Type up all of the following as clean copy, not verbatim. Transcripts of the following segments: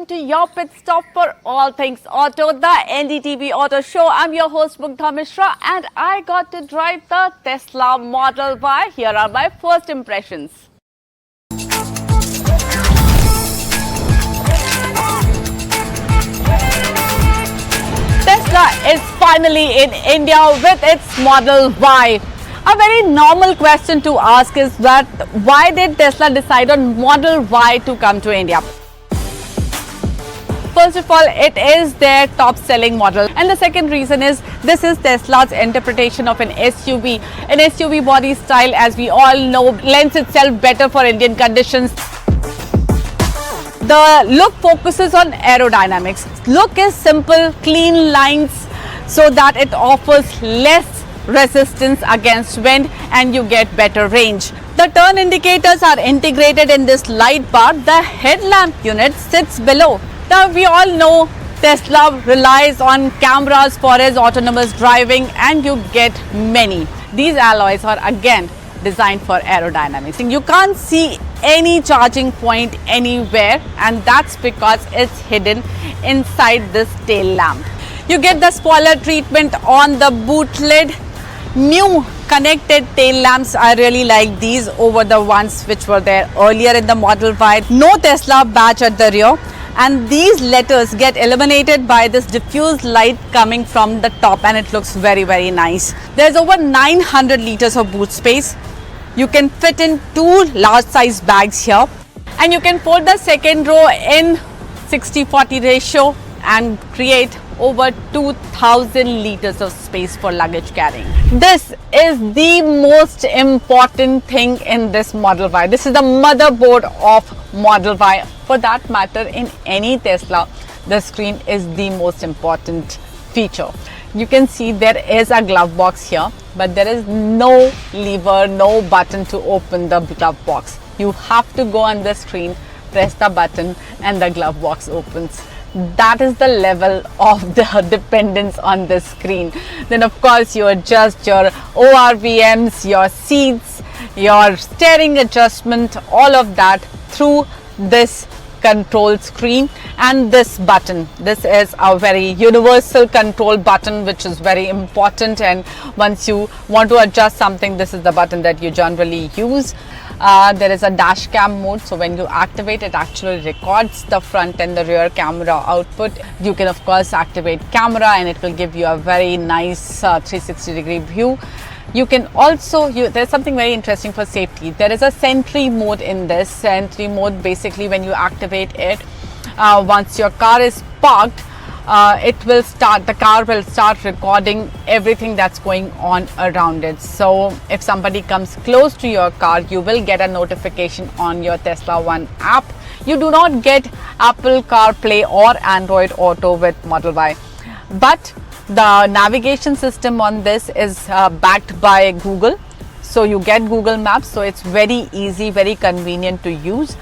to your pit stop for all things auto, the NDTV Auto Show. I'm your host Mugdha Mishra and I got to drive the Tesla Model Y. Here are my first impressions. Tesla is finally in India with its Model Y. A very normal question to ask is that why did Tesla decide on Model Y to come to India? First of all, it is their top selling model, and the second reason is this is Tesla's interpretation of an SUV. An SUV body style, as we all know, lends itself better for Indian conditions. The look focuses on aerodynamics. Look is simple, clean lines so that it offers less resistance against wind and you get better range. The turn indicators are integrated in this light bar. The headlamp unit sits below. Now we all know Tesla relies on cameras for its autonomous driving and you get many. These alloys are again designed for aerodynamics. You can't see any charging point anywhere and that's because it's hidden inside this tail lamp. You get the spoiler treatment on the boot lid. New connected tail lamps, I really like these over the ones which were there earlier in the Model Y. No Tesla badge at the rear, and these letters get illuminated by this diffuse light coming from the top and it looks very nice. There's over 900 liters of boot space. You can fit in 2 large size bags here and you can fold the second row in 60-40 ratio and create over 2000 liters of space for luggage carrying. This is the most important thing in this Model Y. This is the motherboard of Model Y. For that matter, in any Tesla, the screen is the most important feature. You can see there is a glove box here, but there is no lever, no button to open the glove box. You have to go on the screen, press the button and the glove box opens. That is the level of the dependence on the screen. Then of course you adjust your ORVMs, your seats, your steering adjustment, all of that through this control screen and this button. This is a very universal control button which is very important, and once you want to adjust something, this is the button that you generally use. There is a dash cam mode, so when you activate it actually records the front and the rear camera output. You can of course activate camera and it will give you a very nice 360-degree view. You can also, there's something very interesting for safety. There is a sentry mode in this. Sentry mode, basically when you activate it, once your car is parked, the car will start recording everything that's going on around it. So if somebody comes close to your car, you will get a notification on your Tesla One app. You do not get Apple CarPlay or Android Auto with Model Y, but the navigation system on this is backed by Google. So you get Google Maps, so it's very easy, very convenient to use.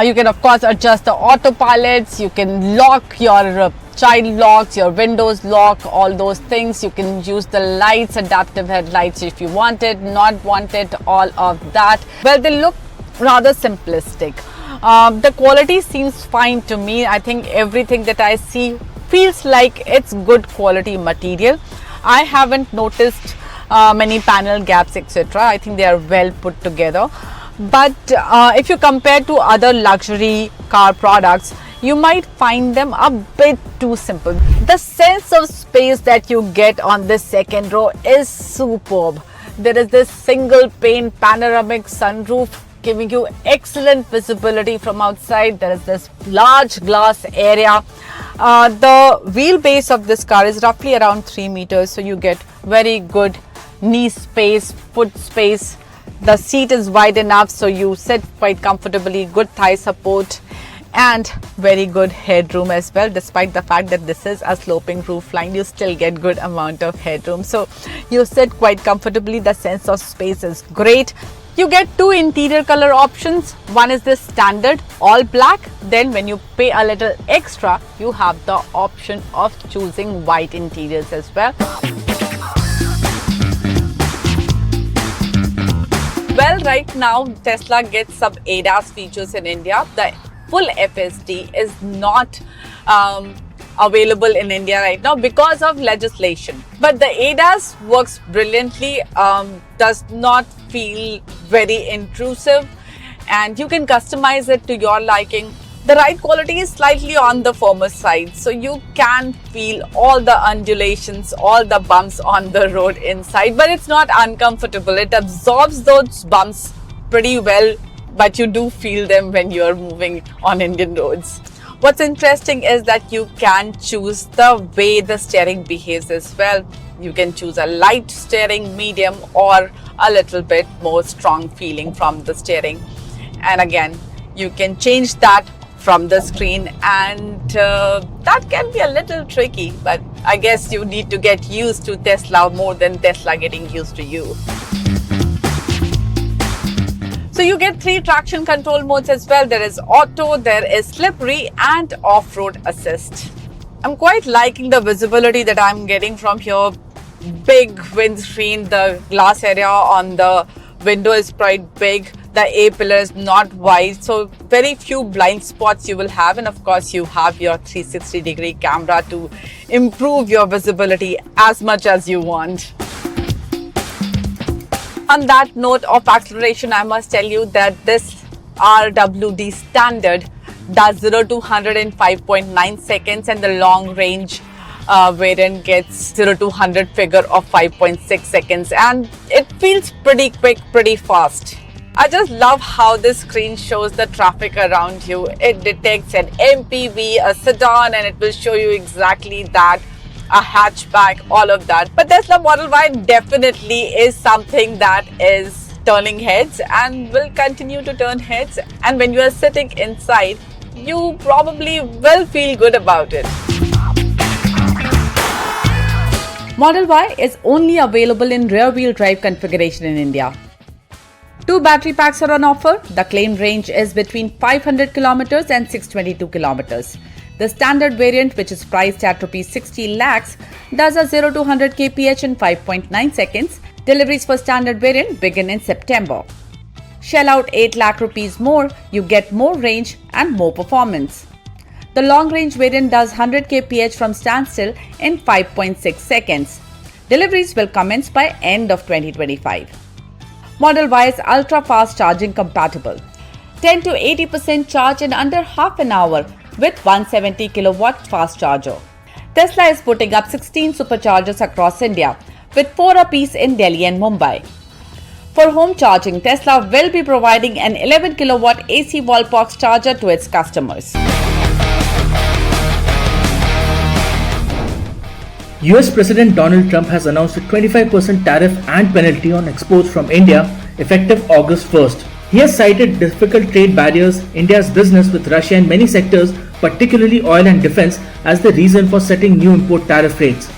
You can of course adjust the autopilots, you can lock your child locks, your windows lock, all those things. You can use the lights, adaptive headlights if you want it, not want it, all of that. Well, they look rather simplistic. The quality seems fine to me. I think everything that I see feels like it's good quality material. I haven't noticed many panel gaps, etc. I think they are well put together. But if you compare to other luxury car products, you might find them a bit too simple. The sense of space that you get on this second row is superb. There is this single pane panoramic sunroof giving you excellent visibility from outside. There is this large glass area. The wheelbase of this car is roughly around 3 meters, so you get very good knee space, foot space. The seat is wide enough so you sit quite comfortably, good thigh support and very good headroom as well. Despite the fact that this is a sloping roofline, you still get good amount of headroom, so you sit quite comfortably. The sense of space is great. You get 2 interior color options. One is this standard all black, then when you pay a little extra you have the option of choosing white interiors as well. Well, right now Tesla gets some ADAS features in India. The full FSD is not available in India right now because of legislation. But the ADAS works brilliantly, does not feel very intrusive, and you can customize it to your liking. The ride quality is slightly on the firmer side, so you can feel all the undulations, all the bumps on the road inside, but it's not uncomfortable. It absorbs those bumps pretty well, but you do feel them when you are moving on Indian roads. What's interesting is that you can choose the way the steering behaves as well. You can choose a light steering, medium, or a little bit more strong feeling from the steering. And again, you can change that from the screen, and that can be a little tricky, but I guess you need to get used to Tesla more than Tesla getting used to you. So you get 3 traction control modes as well. There is auto, there is slippery, and off-road assist. I'm quite liking the visibility that I'm getting from here. Big windscreen, the glass area on the window is quite big. The A-pillar is not wide, so very few blind spots you will have, and of course you have your 360-degree camera to improve your visibility as much as you want. On that note of acceleration, I must tell you that this RWD standard does 0 to 100 in 5.9 seconds, and the long range variant gets 0 to 100 figure of 5.6 seconds, and it feels pretty quick, pretty fast. I just love how this screen shows the traffic around you. It detects an MPV, a sedan, and it will show you exactly that, a hatchback, all of that. But Tesla Model Y definitely is something that is turning heads and will continue to turn heads. And when you are sitting inside, you probably will feel good about it. Model Y is only available in rear-wheel drive configuration in India. 2 battery packs are on offer. The claimed range is between 500 kilometers and 622 kilometers. The standard variant, which is priced at Rs 60 lakhs, does a 0 to 100 kph in 5.9 seconds. Deliveries for standard variant begin in September. Shell out 8 lakh rupees more, you get more range and more performance. The long range variant does 100 kph from standstill in 5.6 seconds. Deliveries will commence by end of 2025. Model Y is ultra-fast charging compatible. 10 to 80% charge in under half an hour with 170 kilowatt fast charger. Tesla is putting up 16 superchargers across India, with 4 apiece in Delhi and Mumbai. For home charging, Tesla will be providing an 11 kilowatt AC wall box charger to its customers. US President Donald Trump has announced a 25% tariff and penalty on exports from India effective August 1st. He has cited difficult trade barriers, India's business with Russia in many sectors, particularly oil and defense, as the reason for setting new import tariff rates.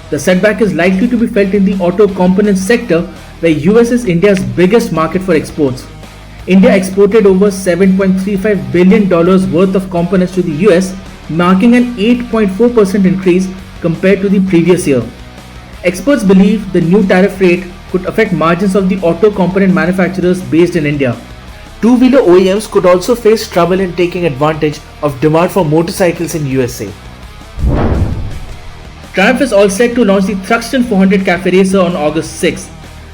The setback is likely to be felt in the auto components sector, where US is India's biggest market for exports. India exported over $7.35 billion worth of components to the US, marking an 8.4% increase compared to the previous year. Experts believe the new tariff rate could affect margins of the auto component manufacturers based in India. Two-wheeler OEMs could also face trouble in taking advantage of demand for motorcycles in USA. Triumph is all set to launch the Thruxton 400 Cafe Racer on August 6th.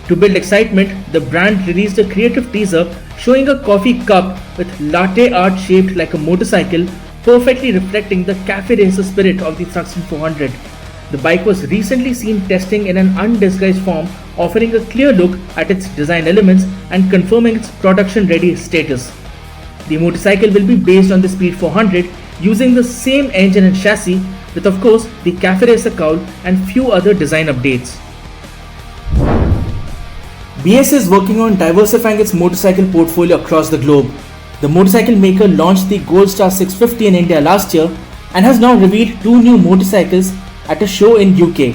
To build excitement, the brand released a creative teaser showing a coffee cup with latte art shaped like a motorcycle, perfectly reflecting the Cafe Racer spirit of the Thruxton 400. The bike was recently seen testing in an undisguised form, offering a clear look at its design elements and confirming its production-ready status. The motorcycle will be based on the Speed 400, using the same engine and chassis, with of course the Cafe Racer cowl and few other design updates. BS is working on diversifying its motorcycle portfolio across the globe. The motorcycle maker launched the Gold Star 650 in India last year and has now revealed two new motorcycles at a show in UK.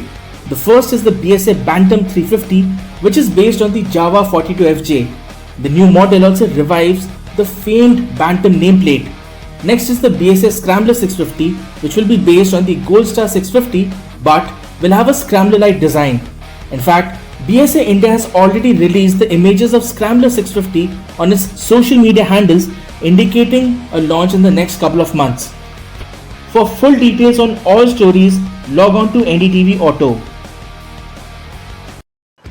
The first is the BSA Bantam 350, which is based on the Java 42FJ. The new model also revives the famed Bantam nameplate. Next is the BSA Scrambler 650, which will be based on the Gold Star 650 but will have a Scrambler-like design. In fact, BSA India has already released the images of Scrambler 650 on its social media handles, indicating a launch in the next couple of months. For full details on all stories, log on to NDTV Auto.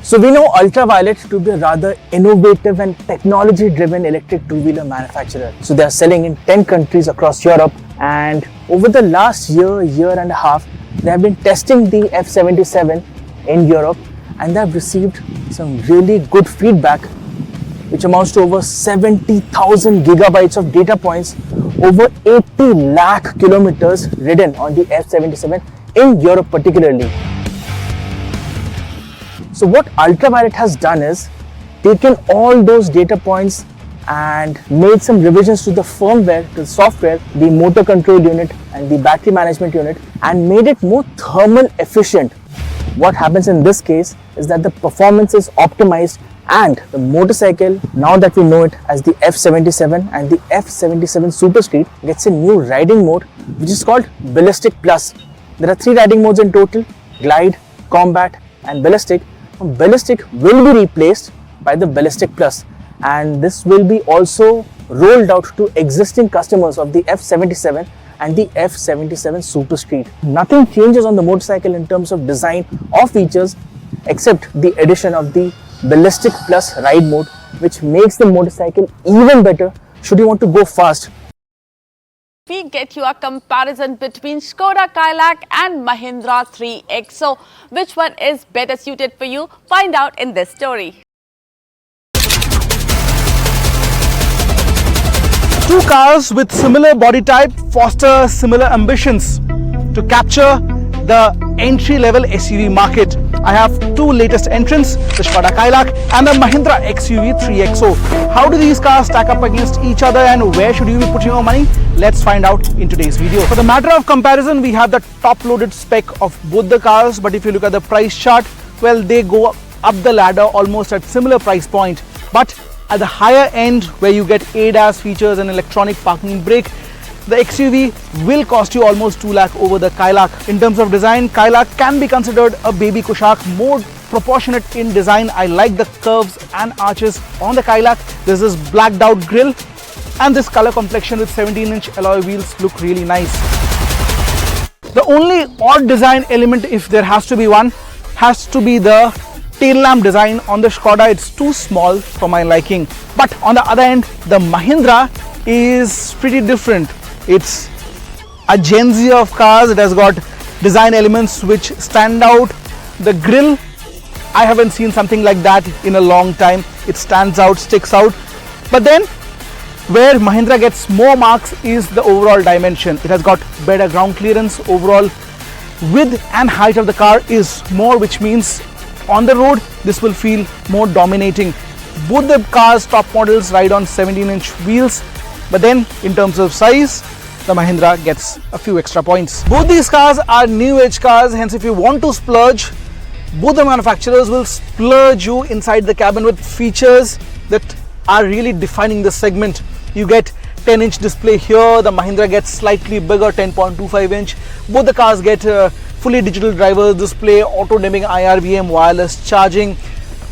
So we know Ultraviolette to be a rather innovative and technology-driven electric two-wheeler manufacturer. So they are selling in 10 countries across Europe, and over the last year and a half, they have been testing the F77 in Europe, and they have received some really good feedback, which amounts to over 70,000 gigabytes of data points, over 80 lakh kilometers ridden on the F77 in Europe particularly. So what Ultraviolette has done is taken all those data points and made some revisions to the firmware, to the software, the motor control unit and the battery management unit, and made it more thermal efficient. What happens in this case is that the performance is optimized, and the motorcycle, now that we know it as the F77 and the F77 SuperStreet, gets a new riding mode which is called Ballistic Plus. There are 3 riding modes in total: Glide, Combat and Ballistic. Ballistic will be replaced by the Ballistic Plus, and this will be also rolled out to existing customers of the F77 and the F77 SuperStreet. Nothing changes on the motorcycle in terms of design or features except the addition of the Ballistic Plus ride mode, which makes the motorcycle even better should you want to go fast. We get you a comparison between Skoda Kylaq and Mahindra 3XO. Which one is better suited for you? Find out in this story. Two cars with similar body type foster similar ambitions to capture the entry-level SUV market. I have two latest entrants, the Skoda Kylaq and the Mahindra XUV 3XO. How do these cars stack up against each other, and where should you be putting your money? Let's find out in today's video. For the matter of comparison, we have the top-loaded spec of both the cars, but if you look at the price chart, well, they go up the ladder almost at similar price point. But at the higher end, where you get ADAS features and electronic parking brake, the XUV will cost you almost 2 lakh over the Kylaq. In terms of design, Kylaq can be considered a baby Kylaq, more proportionate in design. I like the curves and arches on the Kylaq. There's this blacked out grille, and this color complexion with 17-inch alloy wheels look really nice. The only odd design element, if there has to be one, has to be the tail lamp design on the Skoda. It's too small for my liking. But on the other end, the Mahindra is pretty different. It's a Gen Z of cars. It has got design elements which stand out. The grille, I haven't seen something like that in a long time. It stands out, sticks out. But then where Mahindra gets more marks is the overall dimension. It has got better ground clearance. Overall width and height of the car is more, which means on the road this will feel more dominating. Both the cars, top models, ride on 17-inch wheels, but then in terms of size, the Mahindra gets a few extra points. Both these cars are new age cars, hence if you want to splurge, both the manufacturers will splurge you inside the cabin with features that are really defining the segment. You get 10-inch display here, the Mahindra gets slightly bigger, 10.25-inch. Both the cars get fully digital driver display, auto dimming IRVM, wireless charging.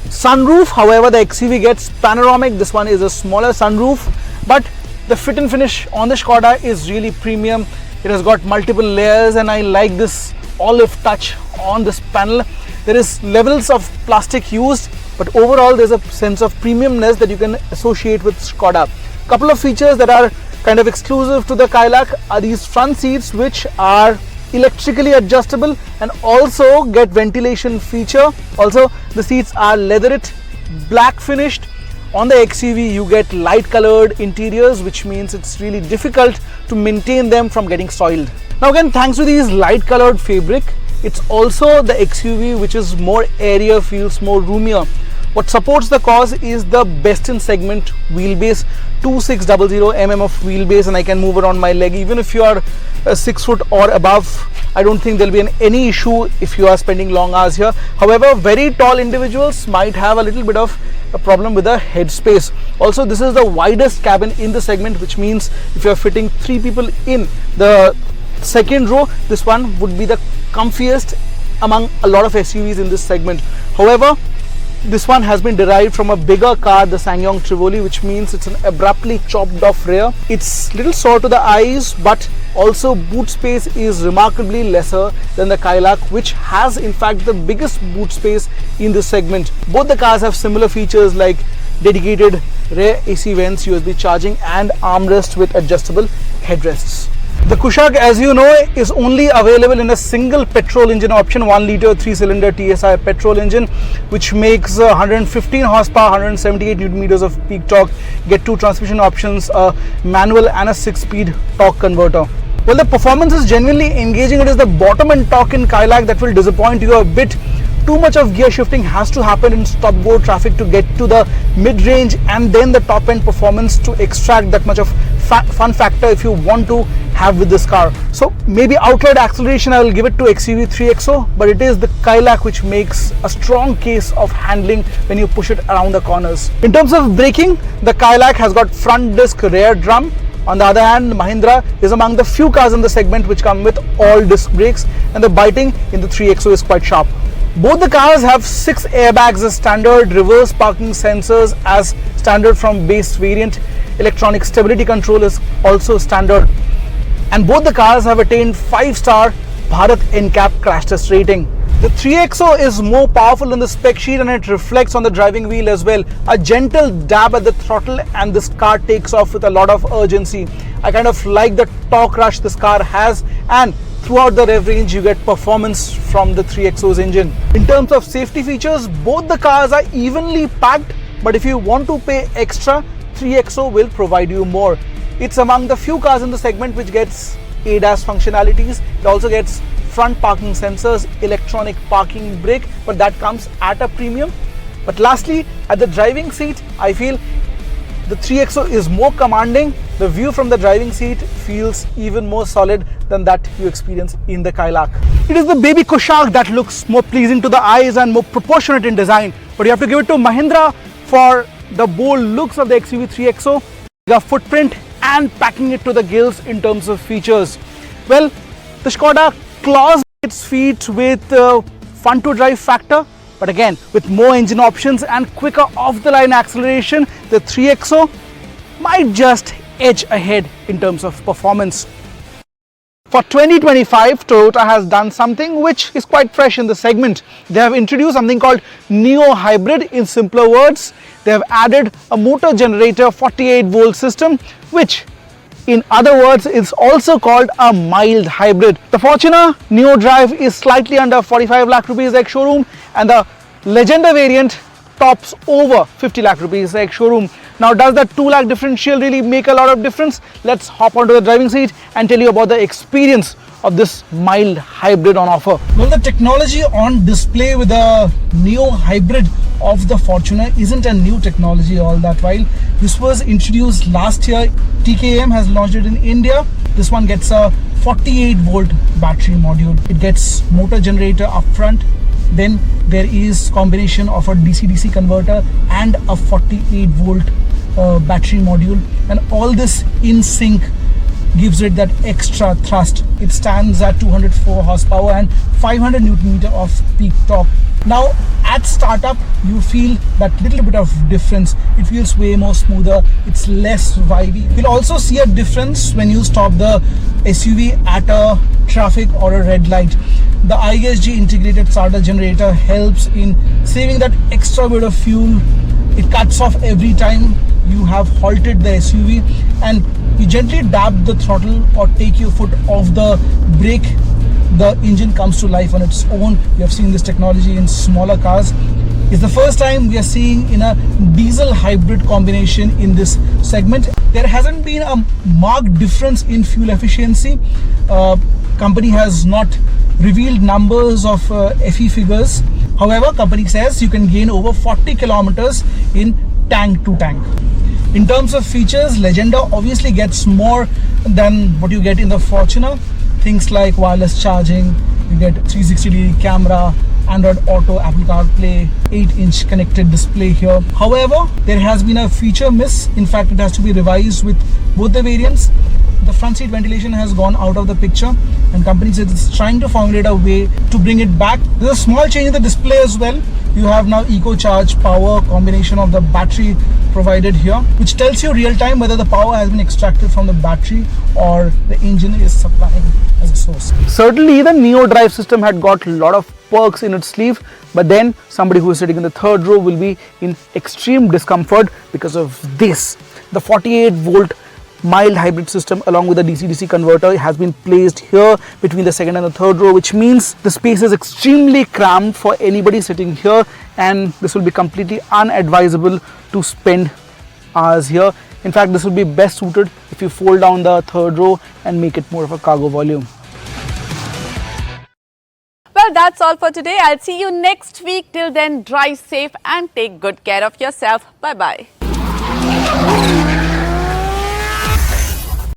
Sunroof, however, the XUV gets panoramic. This one is a smaller sunroof, but the fit and finish on the Skoda is really premium. It has got multiple layers, and I like this olive touch on this panel. There is levels of plastic used, but overall there's a sense of premiumness that you can associate with Skoda. Couple of features that are kind of exclusive to the Kylaq are these front seats, which are electrically adjustable and also get ventilation feature. Also, the seats are leatherette, black finished. On the XUV, you get light colored interiors, which means it's really difficult to maintain them from getting soiled. Now again, thanks to these light colored fabric, it's also the XUV which is more airier, feels more roomier. What supports the cause is the best in segment wheelbase, 2600 mm of wheelbase, and I can move around my leg. Even if you are 6 foot or above, I don't think there'll be any issue if you are spending long hours here. However, very tall individuals might have a little bit of a problem with the head space. Also, this is the widest cabin in the segment, which means if you're fitting 3 people in the second row, this one would be the comfiest among a lot of SUVs in this segment. However, This one has been derived from a bigger car, the SsangYong Trivoli, which means it's an abruptly chopped off rear. It's little sore to the eyes, but also boot space is remarkably lesser than the Kylaq, which has in fact the biggest boot space in this segment. Both the cars have similar features like dedicated rear AC vents, USB charging and armrest with adjustable headrests. The Kylaq, as you know, is only available in a single petrol engine option, 1 litre 3-cylinder TSI petrol engine, which makes 115 horsepower, 178 Newton meters of peak torque. Get 2 transmission options, a manual and a 6-speed torque converter. Well, the performance is genuinely engaging. It is the bottom end torque in Kylaq that will disappoint you a bit. Too much of gear shifting has to happen in stop-go traffic to get to the mid-range and then the top-end performance to extract that much of fun factor if you want to have with this car. So maybe outright acceleration I will give it to XUV 3XO, but it is the Kylaq which makes a strong case of handling when you push it around the corners. In terms of braking, the Kylaq has got front disc rear drum. On the other hand, Mahindra is among the few cars in the segment which come with all disc brakes, and the biting in the 3XO is quite sharp. Both the cars have 6 airbags as standard, reverse parking sensors as standard from base variant, electronic stability control is also standard, and both the cars have attained 5-star Bharat NCAP crash test rating. The 3XO is more powerful in the spec sheet and it reflects on the driving wheel as well. A gentle dab at the throttle and this car takes off with a lot of urgency. I kind of like the torque rush this car has, and throughout the rev range you get performance from the 3XO's engine. In terms of safety features, both the cars are evenly packed, but if you want to pay extra, 3XO will provide you more. It's among the few cars in the segment which gets ADAS functionalities. It also gets front parking sensors, electronic parking brake, but that comes at a premium. But lastly, at the driving seat, I feel the 3XO is more commanding. The view from the driving seat feels even more solid than that you experience in the Kylaq. It is the baby Kylaq that looks more pleasing to the eyes and more proportionate in design, but you have to give it to Mahindra for the bold looks of the XUV 3XO, the footprint and packing it to the gills in terms of features. Well, the Skoda claws its feet with fun to drive factor, but again with more engine options and quicker off the line acceleration, the 3XO might just edge ahead in terms of performance. For 2025, Toyota has done something which is quite fresh in the segment. They have introduced something called Neo Hybrid. In simpler words, they have added a motor generator 48 volt system, which in other words is also called a mild hybrid. The Fortuner Neo Drive is slightly under 45 lakh rupees ex showroom, and the Legender variant tops over 50 lakh rupees ex showroom. Now, does that 2 lakh differential really make a lot of difference? Let's hop onto the driving seat and tell you about the experience of this mild hybrid on offer. Well, the technology on display with the Neo Hybrid of the Fortuner isn't a new technology all that while. This was introduced last year. TKM has launched it in India. This one gets a 48 volt battery module. It gets motor generator up front. Then there is combination of a DC-DC converter and a 48 volt battery module, and all this in sync gives it that extra thrust. It stands at 204 horsepower and 500 Newton meter of peak torque. Now at startup you feel that little bit of difference. It feels way more smoother, it's less vibey. You'll also see a difference when you stop the SUV at a traffic or a red light. The ISG integrated starter generator helps in saving that extra bit of fuel. It cuts off every time you have halted the SUV, and you gently dab the throttle or take your foot off the brake, the engine comes to life on its own. We have seen this technology in smaller cars. It's the first time we are seeing in a diesel hybrid combination in this segment. There hasn't been a marked difference in fuel efficiency. Company has not revealed numbers of FE figures. However, company says you can gain over 40 kilometers in tank to tank. In terms of features, Legender obviously gets more than what you get in the Fortuner. Things like wireless charging, you get 360-degree camera, Android Auto, Apple CarPlay, 8-inch connected display here. However, there has been a feature miss. In fact, it has to be revised with both the variants. the front seat ventilation has gone out of the picture, and company says it's trying to formulate a way to bring it back. There's a small change in the display as well. You have now eco charge power combination of the battery provided here, which tells you real time whether the power has been extracted from the battery or the engine is supplying as a source. Certainly the Neo Drive system had got a lot of perks in its sleeve, but then somebody who is sitting in the third row will be in extreme discomfort because of this. The 48 volt mild hybrid system along with the DC-DC converter has been placed here between the second and the third row, which means the space is extremely cramped for anybody sitting here, and this will be completely unadvisable to spend hours here. In fact, this will be best suited if you fold down the third row and make it more of a cargo volume. Well, that's all for today. I'll see you next week. Till then, drive safe and take good care of yourself. Bye-bye.